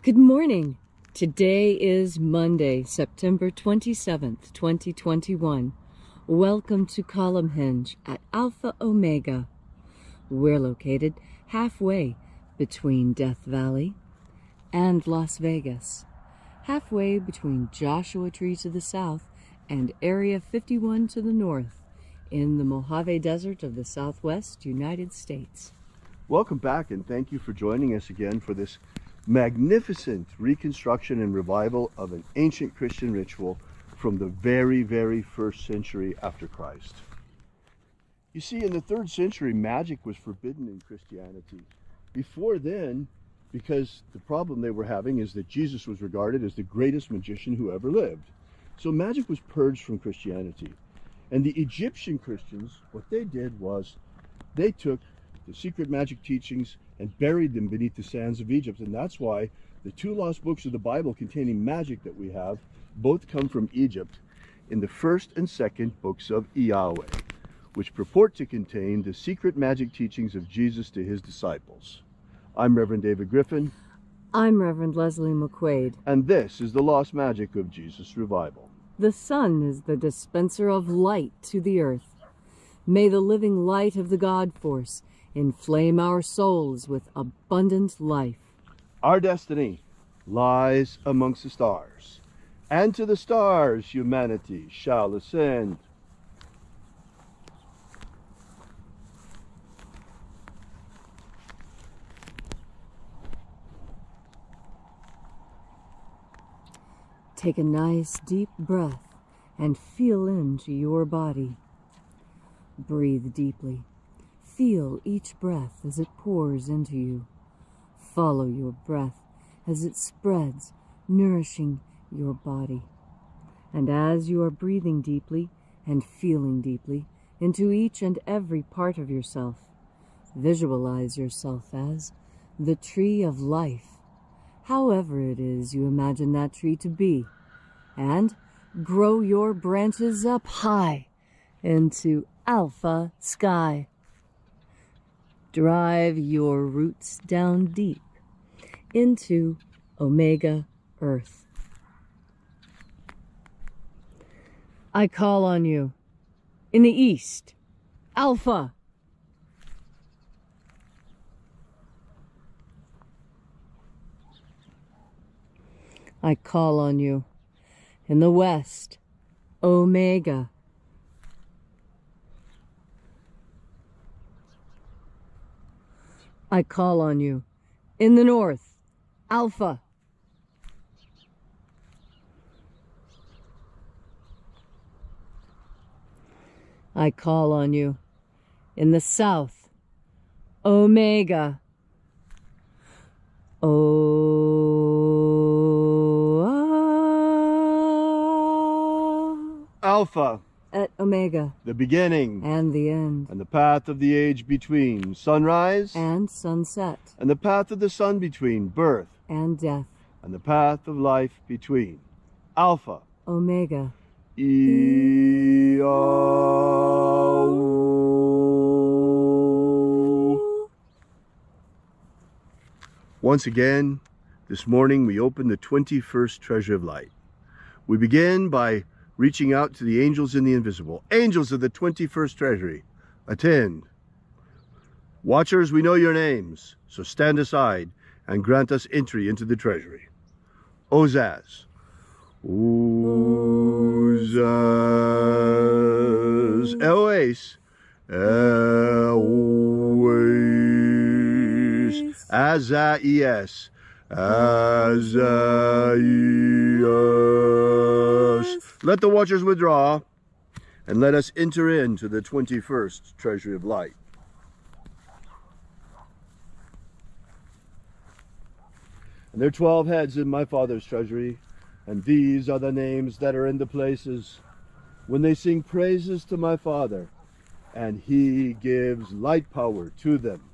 Good morning. Today is Monday, September 27th, 2021. Welcome to Column Hinge at Alpha Omega. We're located halfway between Death Valley and Las Vegas, halfway between Joshua Tree to the south and Area 51 to the north, in the Mojave Desert of the Southwest United States. Welcome back, and thank you for joining us again for this magnificent reconstruction and revival of an ancient Christian ritual from the very, very first century after Christ. You see, in the 3rd century, magic was forbidden in Christianity. Before then, because the problem they were having is that Jesus was regarded as the greatest magician who ever lived. So magic was purged from Christianity. And the Egyptian Christians, what they did was they took the secret magic teachings and buried them beneath the sands of Egypt. And that's why the 2 lost books of the Bible containing magic that we have both come from Egypt in the 1st and 2nd books of Yahweh, which purport to contain the secret magic teachings of Jesus to his disciples. I'm Reverend David Griffin. I'm Reverend Leslie McQuade. And this is the Lost Magic of Jesus Revival. The sun is the dispenser of light to the earth. May the living light of the God Force inflame our souls with abundant life. Our destiny lies amongst the stars, and to the stars humanity shall ascend. Take a nice deep breath and feel into your body. Breathe deeply. Feel each breath as it pours into you. Follow your breath as it spreads, nourishing your body. And as you are breathing deeply and feeling deeply into each and every part of yourself, visualize yourself as the tree of life, however it is you imagine that tree to be, and grow your branches up high into alpha sky. Drive your roots down deep into Omega Earth. I call on you in the east, Alpha. I call on you in the west, Omega. I call on you in the north, Alpha. I call on you in the south, Omega. Alpha. At Omega. The beginning. And the end. And the path of the age between sunrise. And sunset. And the path of the sun between birth. And death. And the path of life between Alpha. Omega. Once again, this morning we open the 21st Treasure of Light. We begin by reaching out to the angels in the invisible. Angels of the 21st Treasury, attend. Watchers, we know your names, so stand aside and grant us entry into the treasury. Ozaz. Ozaz. Eloes. Eloes. Azaias. Azaias. Let the watchers withdraw, and let us enter into the 21st Treasury of Light. And there are 12 heads in my Father's treasury, and these are the names that are in the places when they sing praises to my Father, and he gives light power to them.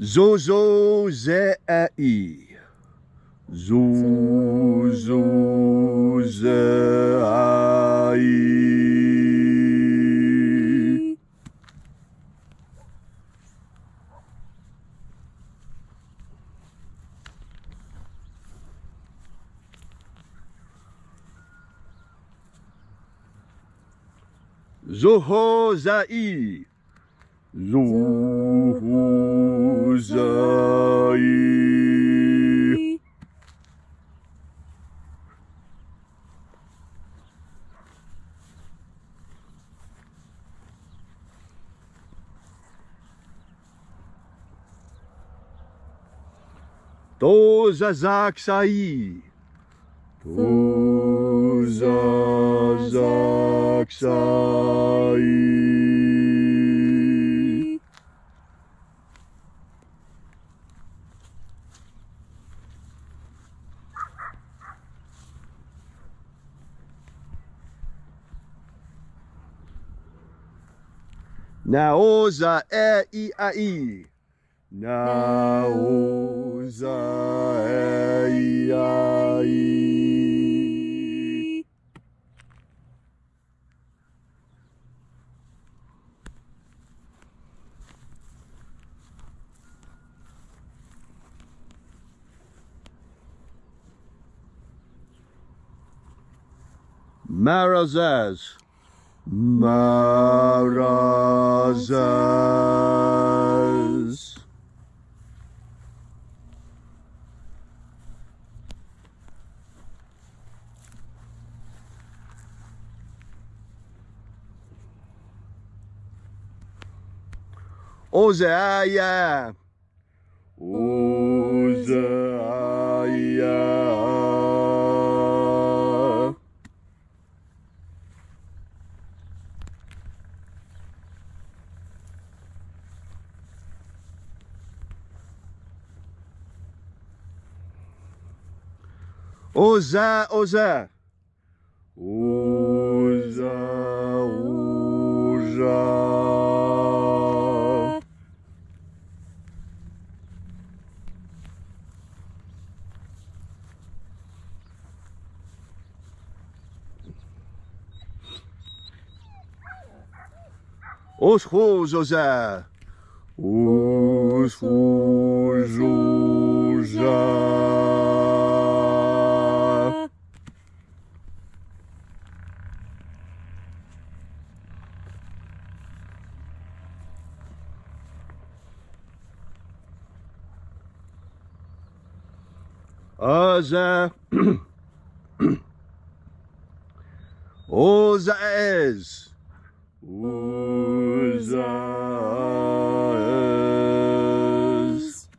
Zozo Ze'ai. Zozo Ze'ai. Zoho Zai. Zoho Zai. Toza Zak Sai. Toza Zak Sai. Naoza I Ai. Naoza I Ai. Marazaz. Marazaz. Ozeaya. Ozeaya. Oza, Oza. Oza, Oza. Oshoz, Oza. Oshoz, Oza. Oza. Oza es. Oza es.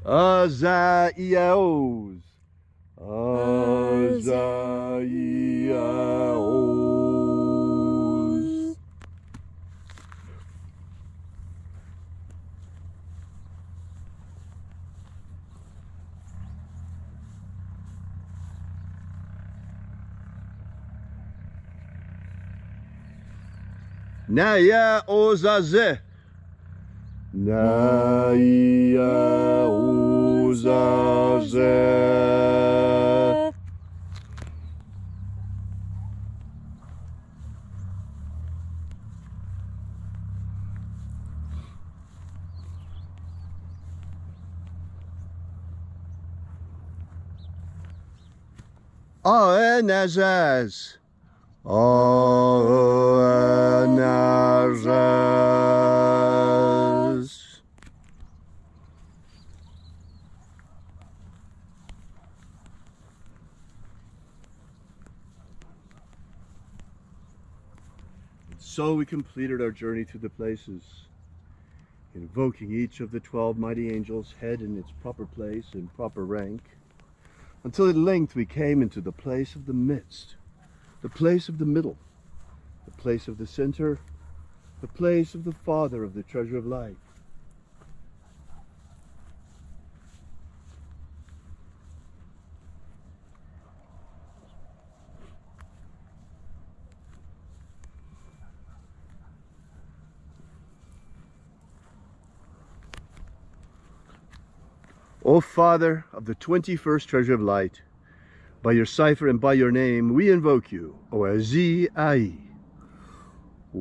Oza Iaos. Oza Iaos. Naya Ozaze. Naya Ozaze. Aenazaz. Aenazaz. So we completed our journey through the places, invoking each of the 12 mighty angels' head in its proper place and proper rank, until at length we came into the place of the midst, the place of the middle, the place of the center, the place of the Father of the treasure of life. O Father of the 21st treasure of light, by your cipher and by your name, we invoke you, O Azi Ai. Let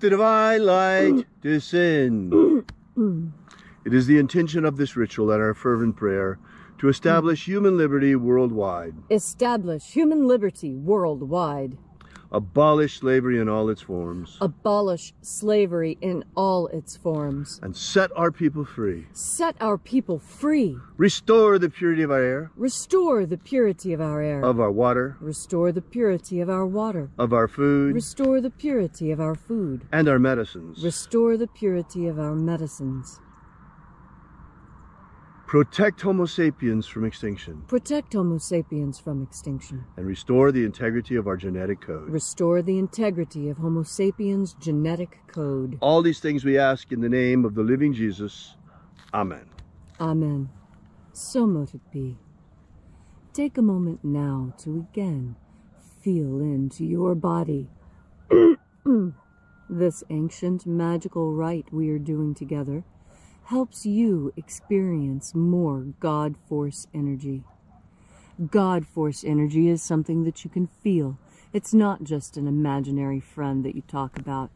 the divine light descend. It is the intention of this ritual and our fervent prayer to establish human liberty worldwide. Establish human liberty worldwide. Abolish slavery in all its forms. Abolish slavery in all its forms. And set our people free. Set our people free. Restore the purity of our air. Restore the purity of our air. Of our water. Restore the purity of our water. Of our food. Restore the purity of our food. And our medicines. Restore the purity of our medicines. Protect Homo sapiens from extinction. Protect Homo sapiens from extinction. And restore the integrity of our genetic code. Restore the integrity of Homo sapiens' genetic code. All these things we ask in the name of the living Jesus. Amen. Amen. So mote it be. Take a moment now to again feel into your body. This ancient magical rite we are doing together helps you experience more God Force energy. God Force energy is something that you can feel. It's not just an imaginary friend that you talk about.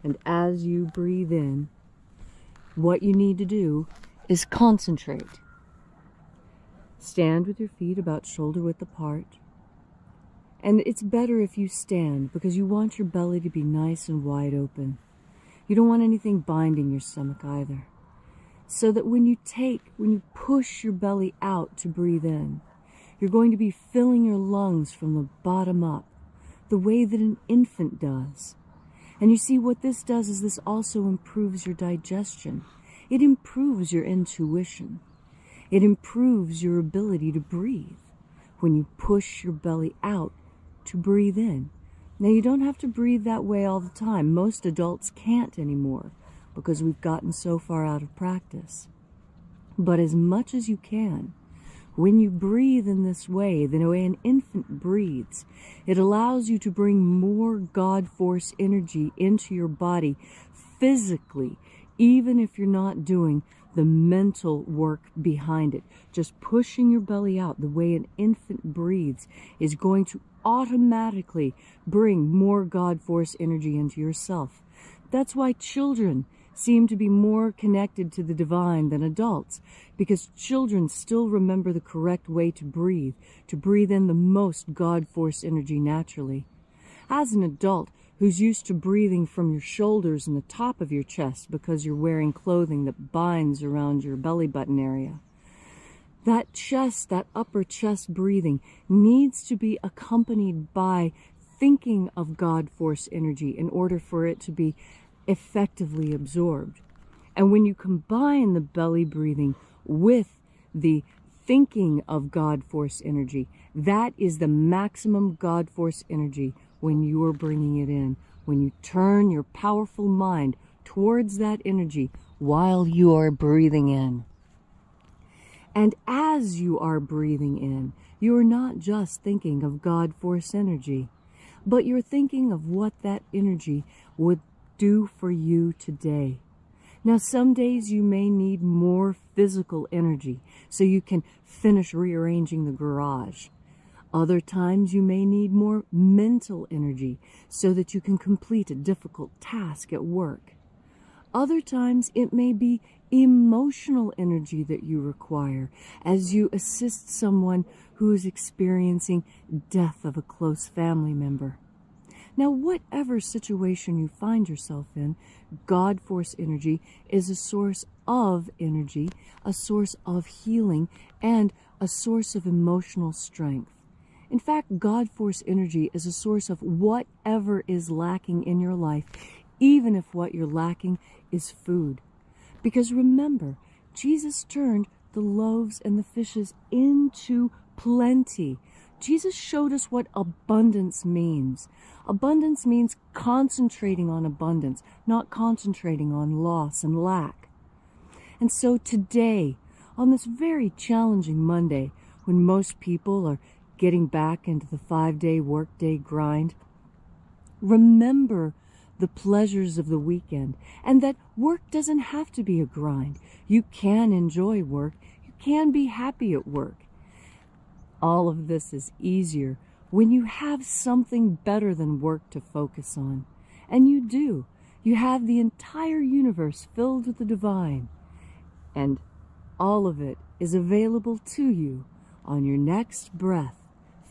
And as you breathe in, what you need to do is concentrate. Stand with your feet about shoulder width apart. And it's better if you stand because you want your belly to be nice and wide open. You don't want anything binding your stomach either. So that when you push your belly out to breathe in, you're going to be filling your lungs from the bottom up, the way that an infant does. And you see what this does is this also improves your digestion. It improves your intuition. It improves your ability to breathe when you push your belly out to breathe in. Now, you don't have to breathe that way all the time. Most adults can't anymore, because we've gotten so far out of practice. But as much as you can, when you breathe in this way, the way an infant breathes, it allows you to bring more God Force energy into your body physically, even if you're not doing the mental work behind it. Just pushing your belly out the way an infant breathes is going to automatically bring more God Force energy into yourself. That's why children seem to be more connected to the divine than adults, because children still remember the correct way to breathe in the most God Force energy naturally. As an adult who's used to breathing from your shoulders and the top of your chest because you're wearing clothing that binds around your belly button area, that chest, that upper chest breathing needs to be accompanied by thinking of God Force energy in order for it to be effectively absorbed. And when you combine the belly breathing with the thinking of God Force energy, that is the maximum God Force energy when you are bringing it in. When you turn your powerful mind towards that energy while you are breathing in. And as you are breathing in, you are not just thinking of God Force energy, but you're thinking of what that energy would do for you today. Now, some days you may need more physical energy so you can finish rearranging the garage. Other times you may need more mental energy so that you can complete a difficult task at work. Other times it may be emotional energy that you require as you assist someone who is experiencing death of a close family member. Now, whatever situation you find yourself in, God Force energy is a source of energy, a source of healing, and a source of emotional strength. In fact, God Force energy is a source of whatever is lacking in your life, even if what you're lacking is food. Because remember, Jesus turned the loaves and the fishes into plenty. Jesus showed us what abundance means. Abundance means concentrating on abundance, not concentrating on loss and lack. And so today, on this very challenging Monday, when most people are getting back into the 5-day workday grind, remember the pleasures of the weekend, and that work doesn't have to be a grind. You can enjoy work. You can be happy at work. All of this is easier when you have something better than work to focus on. And you do. You have the entire universe filled with the divine. And all of it is available to you on your next breath,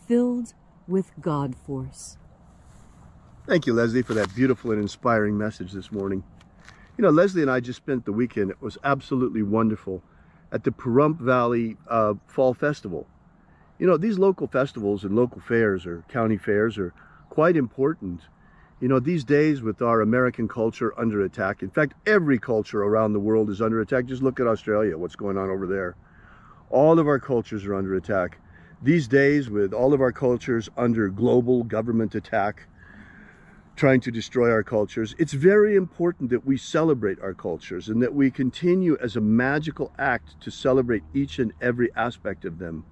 filled with God force. Thank you, Leslie, for that beautiful and inspiring message this morning. You know, Leslie and I just spent the weekend. It was absolutely wonderful at the Pahrump Valley Fall Festival. You know, these local festivals and local fairs or county fairs are quite important. You know, these days with our American culture under attack, in fact, every culture around the world is under attack. Just look at Australia, what's going on over there. All of our cultures are under attack. These days, with all of our cultures under global government attack, trying to destroy our cultures, it's very important that we celebrate our cultures and that we continue as a magical act to celebrate each and every aspect of them.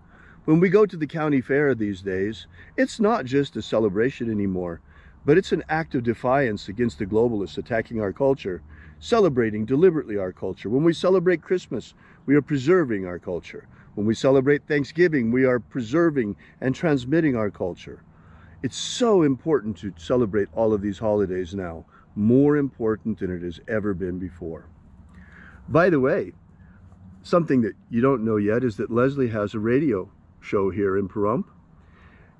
When we go to the county fair these days, it's not just a celebration anymore, but it's an act of defiance against the globalists attacking our culture, celebrating deliberately our culture. When we celebrate Christmas, we are preserving our culture. When we celebrate Thanksgiving, we are preserving and transmitting our culture. It's so important to celebrate all of these holidays now, more important than it has ever been before. By the way, something that you don't know yet is that Leslie has a radio show here in Pahrump.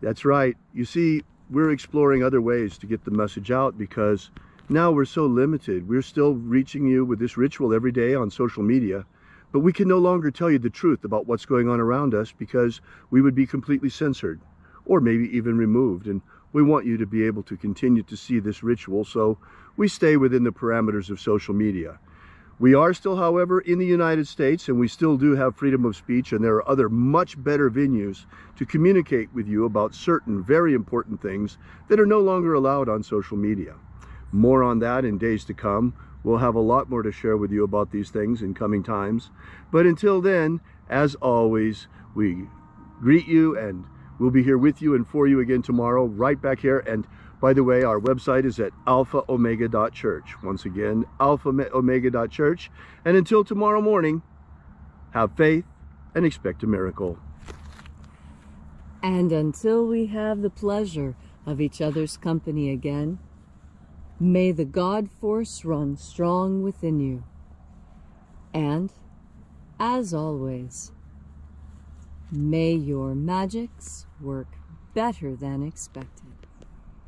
That's right. You see, we're exploring other ways to get the message out because now we're so limited. We're still reaching you with this ritual every day on social media, but we can no longer tell you the truth about what's going on around us because we would be completely censored, or maybe even removed. And we want you to be able to continue to see this ritual, so we stay within the parameters of social media. We are still, however, in the United States, and we still do have freedom of speech, and there are other much better venues to communicate with you about certain very important things that are no longer allowed on social media. More on that in days to come. We'll have a lot more to share with you about these things in coming times. But until then, as always, we greet you, and we'll be here with you and for you again tomorrow, right back here. And by the way, our website is at alphaomega.church. Once again, alphaomega.church. And until tomorrow morning, have faith and expect a miracle. And until we have the pleasure of each other's company again, may the God force run strong within you. And, as always, may your magics work better than expected.